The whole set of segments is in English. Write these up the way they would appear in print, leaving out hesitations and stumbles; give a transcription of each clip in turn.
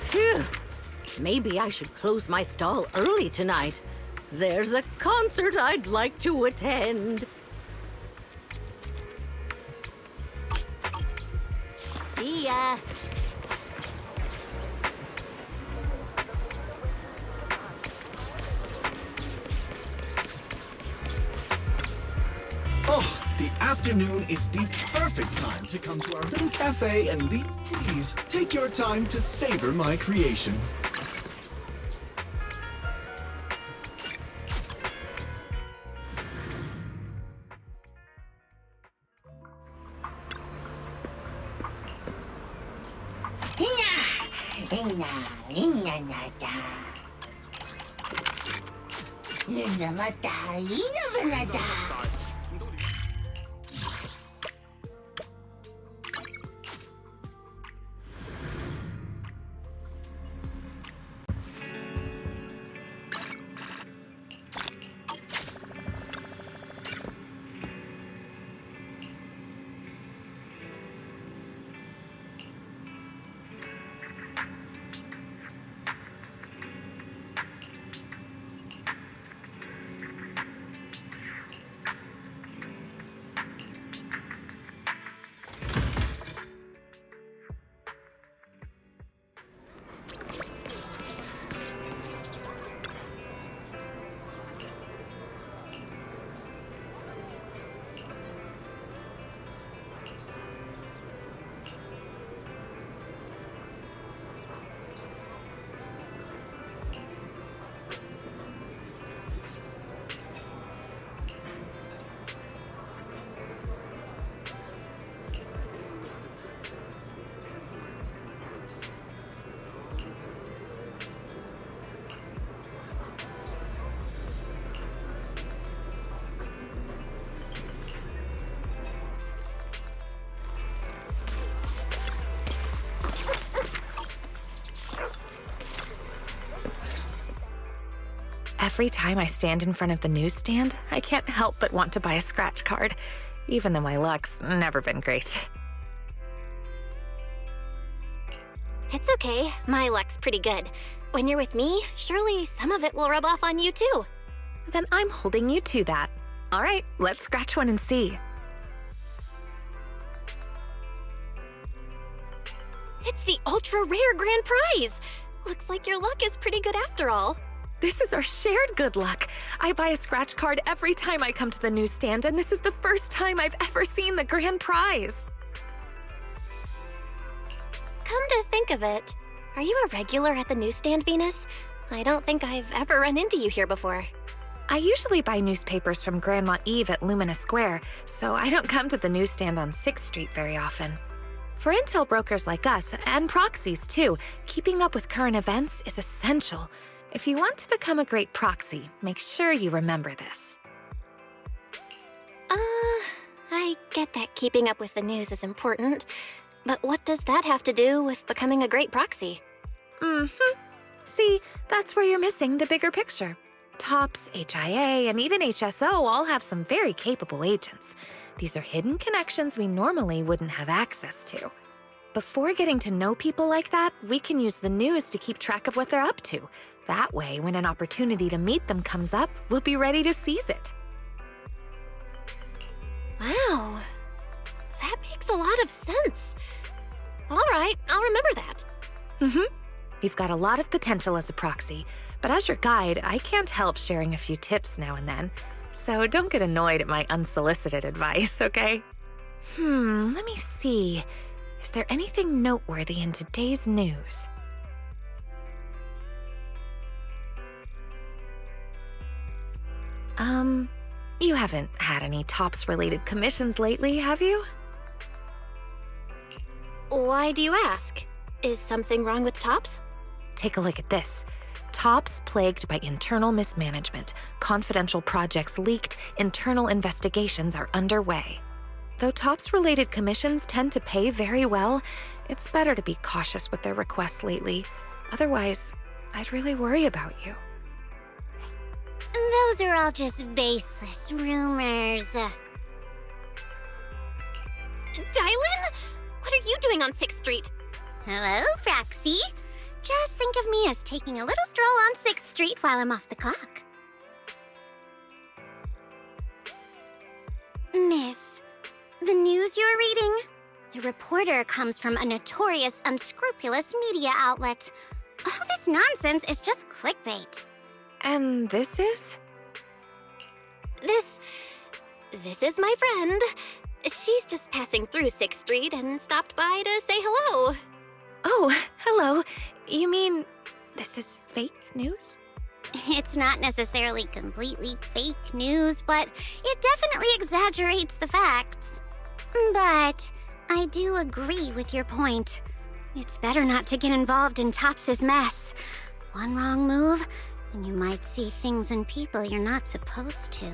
Phew. Maybe I should close my stall early tonight. There's a concert I'd like to attend. See ya. Oh, the afternoon is the perfect time to come to our little cafe and please take your time to savor my creation. Every time I stand in front of the newsstand, I can't help but want to buy a scratch card, even though my luck's never been great. It's okay. My luck's pretty good. When you're with me, surely some of it will rub off on you too. Then I'm holding you to that. All right, let's scratch one and see. It's the ultra-rare grand prize! Looks like your luck is pretty good after all. This is our shared good luck. I buy a scratch card every time I come to the newsstand, and this is the first time I've ever seen the grand prize. Come to think of it, are you a regular at the newsstand, Venus? I don't think I've ever run into you here before. I usually buy newspapers from Grandma Eve at Lumina Square, so I don't come to the newsstand on 6th Street very often. For intel brokers like us, and proxies too, keeping up with current events is essential. If you want to become a great proxy, make sure you remember this. I get that keeping up with the news is important, but what does that have to do with becoming a great proxy? See, that's where you're missing the bigger picture. TOPS, HIA, and even HSO all have some very capable agents. These are hidden connections we normally wouldn't have access to. Before getting to know people like that, we can use the news to keep track of what they're up to. That way, when an opportunity to meet them comes up, we'll be ready to seize it. Wow, that makes a lot of sense. All right, I'll remember that. You've got a lot of potential as a proxy, but as your guide, I can't help sharing a few tips now and then. So don't get annoyed at my unsolicited advice, okay? Let me see. Is there anything noteworthy in today's news? You haven't had any TOPS-related commissions lately, have you? Why do you ask? Is something wrong with TOPS? Take a look at this. TOPS plagued by internal mismanagement, confidential projects leaked, internal investigations are underway. Though TOPS-related commissions tend to pay very well, it's better to be cautious with their requests lately. Otherwise, I'd really worry about you. Those are all just baseless rumors. Dylan? What are you doing on 6th Street? Hello, Proxy. Just think of me as taking a little stroll on 6th Street while I'm off the clock. Miss, the news you're reading? The reporter comes from a notorious, unscrupulous media outlet. All this nonsense is just clickbait. And this is? This is my friend. She's just passing through 6th Street and stopped by to say hello. Oh, hello. You mean this is fake news? It's not necessarily completely fake news, but it definitely exaggerates the facts. But I do agree with your point. It's better not to get involved in Tops's mess. One wrong move, and you might see things and people you're not supposed to.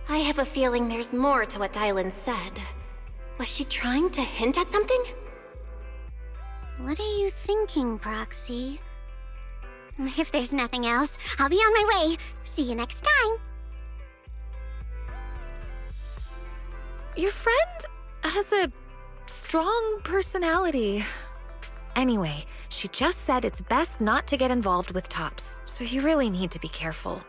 I have a feeling there's more to what Dylan said. Was she trying to hint at something? What are you thinking, Proxy? If there's nothing else, I'll be on my way. See you next time. Your friend has a strong personality. Anyway, she just said it's best not to get involved with Tops, so you really need to be careful.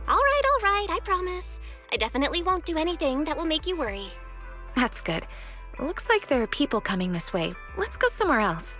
All right, I promise. I definitely won't do anything that will make you worry. That's good. Looks like there are people coming this way. Let's go somewhere else.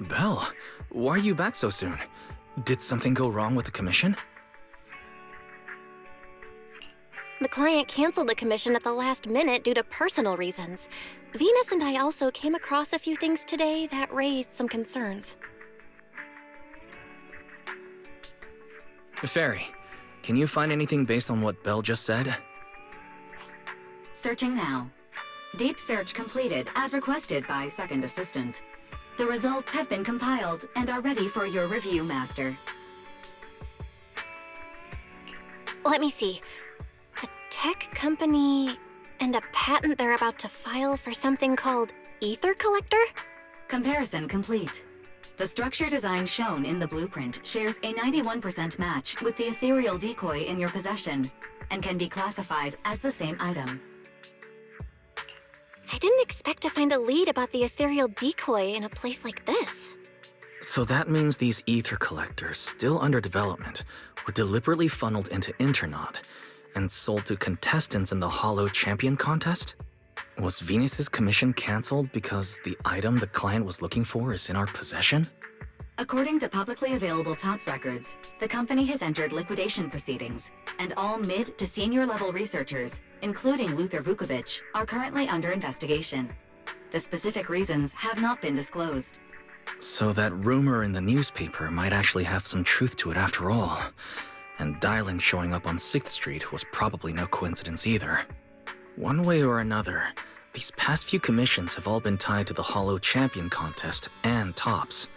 Belle, why are you back so soon? Did something go wrong with the commission? The client canceled the commission at the last minute due to personal reasons. Venus and I also came across a few things today that raised some concerns. Fairy, can you find anything based on what Belle just said? Searching now. Deep search completed as requested by Second Assistant. The results have been compiled and are ready for your review, Master. Let me see. A tech company and a patent they're about to file for something called Ether Collector? Comparison complete. The structure design shown in the blueprint shares a 91% match with the ethereal decoy in your possession and can be classified as the same item. I didn't expect to find a lead about the ethereal decoy in a place like this. So that means these ether collectors, still under development, were deliberately funneled into Internaut and sold to contestants in the Hollow Champion contest? Was Venus's commission cancelled because the item the client was looking for is in our possession? According to publicly available TOPS records, the company has entered liquidation proceedings, and all mid to senior level researchers, including Luther Vukovic, are currently under investigation. The specific reasons have not been disclosed. So that rumor in the newspaper might actually have some truth to it after all. And Dylan showing up on 6th Street was probably no coincidence either. One way or another, These past few commissions have all been tied to the Hollow Champion contest and Tops.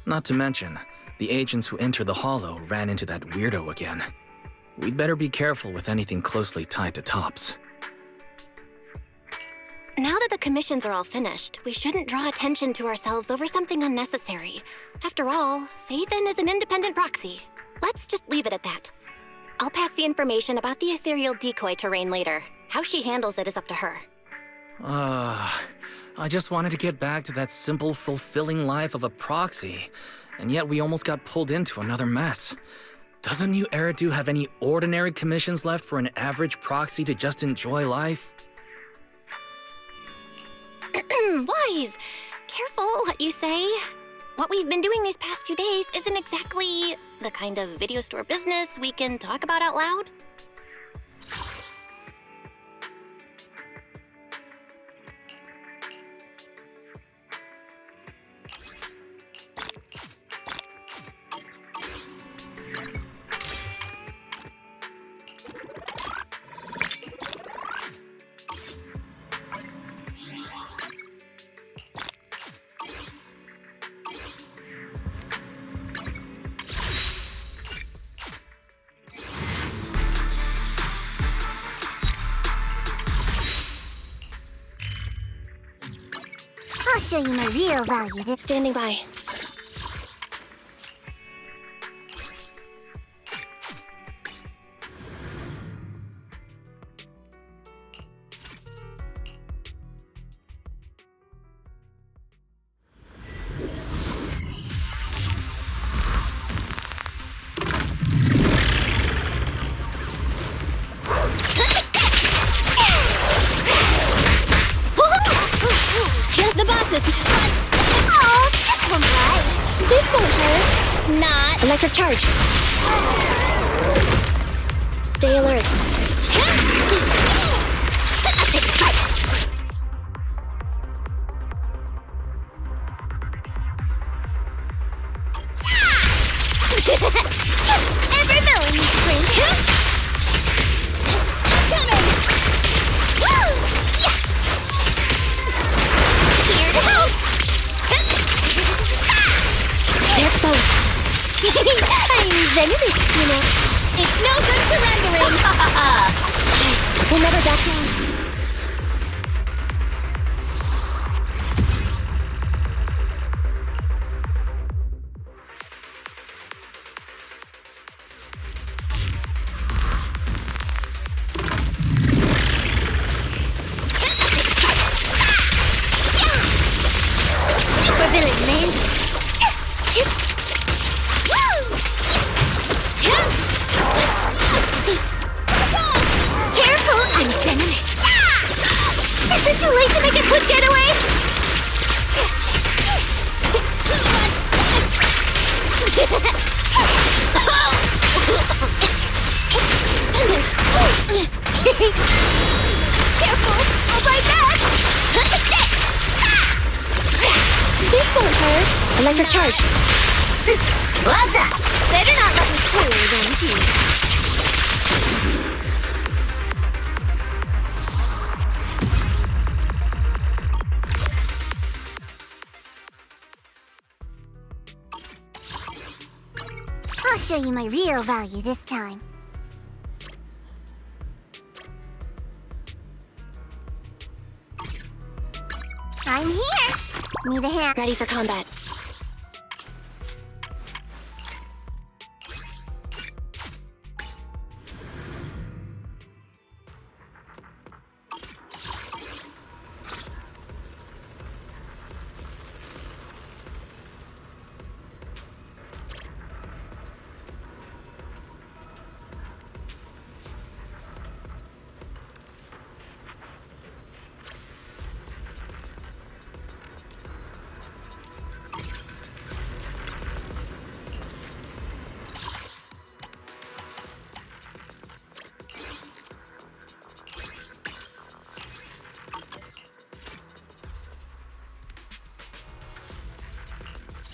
Not to mention, the agents who enter the Hollow ran into that weirdo again. We'd better be careful with anything closely tied to Tops. Now that the commissions are all finished, we shouldn't draw attention to ourselves over something unnecessary. After all, Phaethon is an independent proxy. Let's just leave it at that. I'll pass the information about the ethereal decoy to Rain later. How she handles it is up to her. I just wanted to get back to that simple, fulfilling life of a proxy, and yet we almost got pulled into another mess. Doesn't New Eridu have any ordinary commissions left for an average proxy to just enjoy life? Wise! Careful what you say. What we've been doing these past few days isn't exactly the kind of video store business we can talk about out loud. I'll show you my real value this Standing by. the bosses. Oh, this won't hurt. This won't hurt. Not. Electric charge. Stay alert. Ever knowing you drink. I'm coming. Woo! Yeah. Here to help. They're exposed. I'm venomous, you know. It's no good surrendering. We'll never back down. Super villain, man. Careful, I'm venomous. Is it too late to make a quick getaway? Careful, I'll bite back. This won't hurt. Electric charge. Well done. Better not let me fool you then, too. I'll show you my real value this time. I'm here. Need a hand. Ready for combat.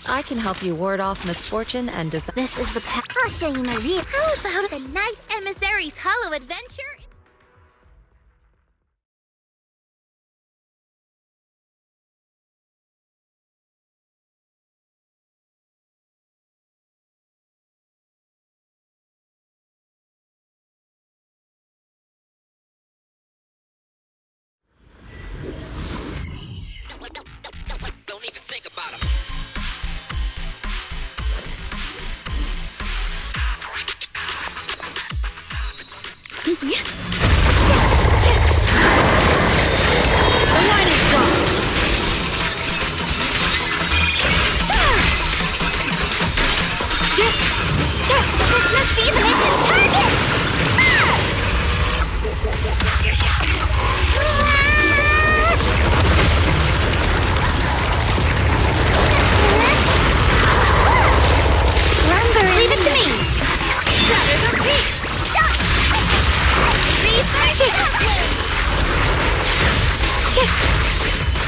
I can help you ward off misfortune and disaster. This is the path. I'll show you my real. How about the Night Emissary's Hollow Adventure? don't even think about them. The line is crossed. This must be the mission target! Leave it to me!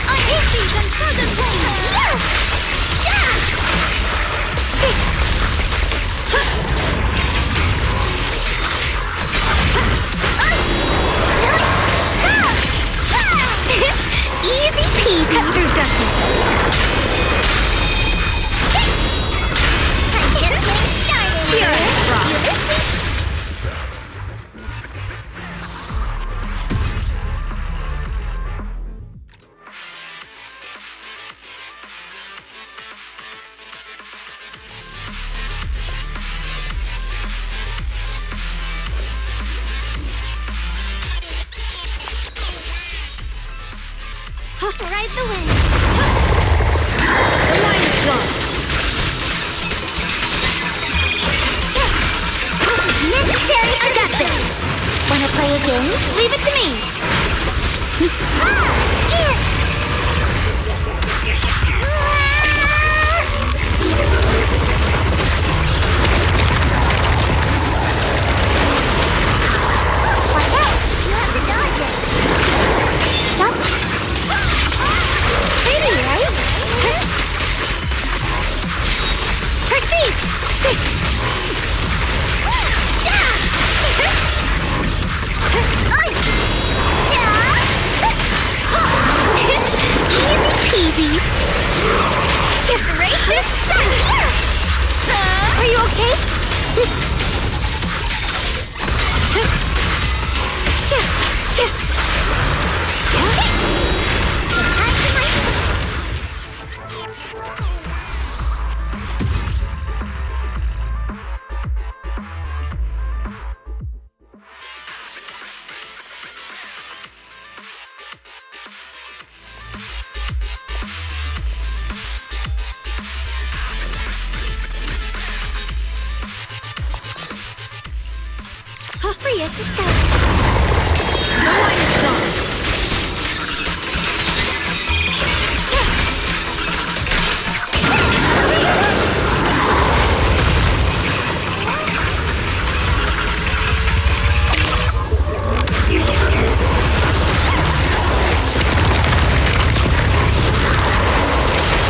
I hate these unpleasant things! Easy peasy! Cut through darkness! I'm just getting started! Here you missed me! Ride the wind. The line is crossed. This is necessary. I got this. Wanna play a game? Leave it to me. Watch out! You have to dodge it. Stop. Pretty, right? Proceed! Easy peasy! Gracious! Are you okay? Free as the sky. The line is crossed.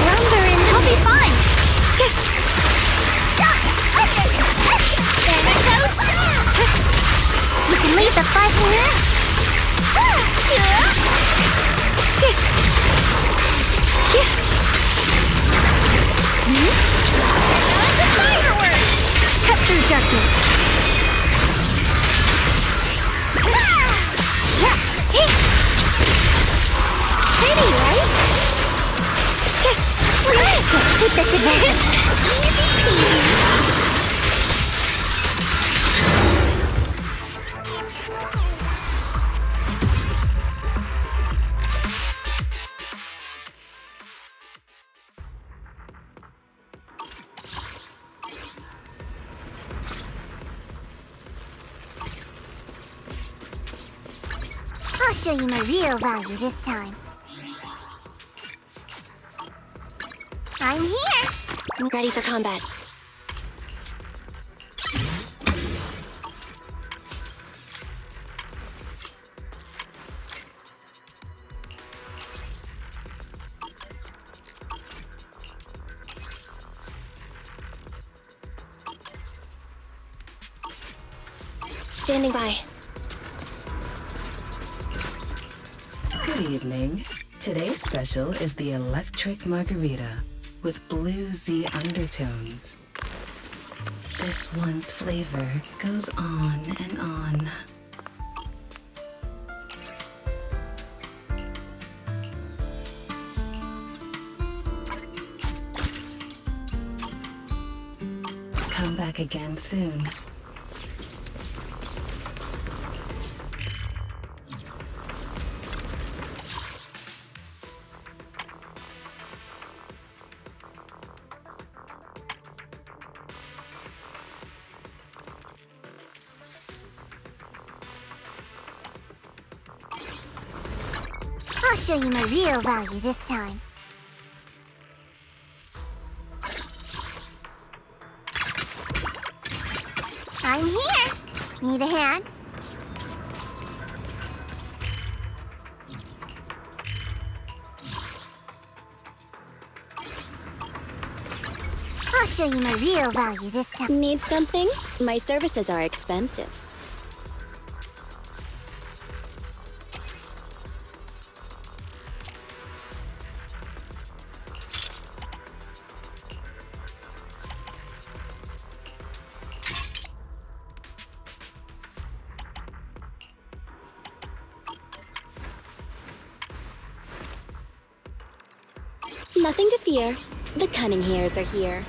Lumber in, I'll be fine. You can leave the fight here. Fireworks! Cut through darkness. Pretty, right? Let's take this advantage. Easy peasy. I'll show you my real value this time. I'm here! I'm ready for combat. Standing by. Good evening. Today's special is the electric margarita with bluesy undertones. This one's flavor goes on and on. come back again soon. I'll show you my real value this time. I'm here. Need a hand? I'll show you my real value this time. Need something? My services are expensive. Nothing to fear. The cunning hairs are here.